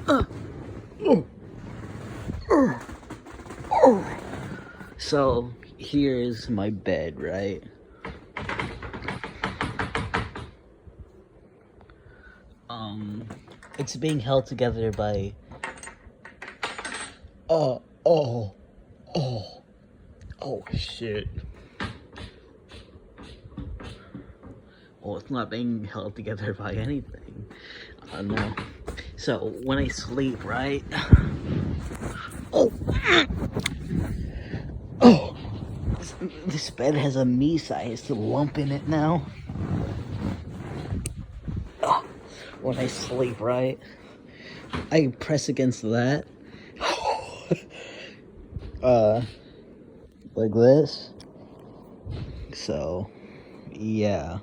Okay. So here's my bed, right? It's being held together by oh shit. Well, it's not being held together by anything. No. So when I sleep, right? Oh, oh. This bed has a me-sized lump in it now. When I sleep, right? I press against that. Like this. So, yeah.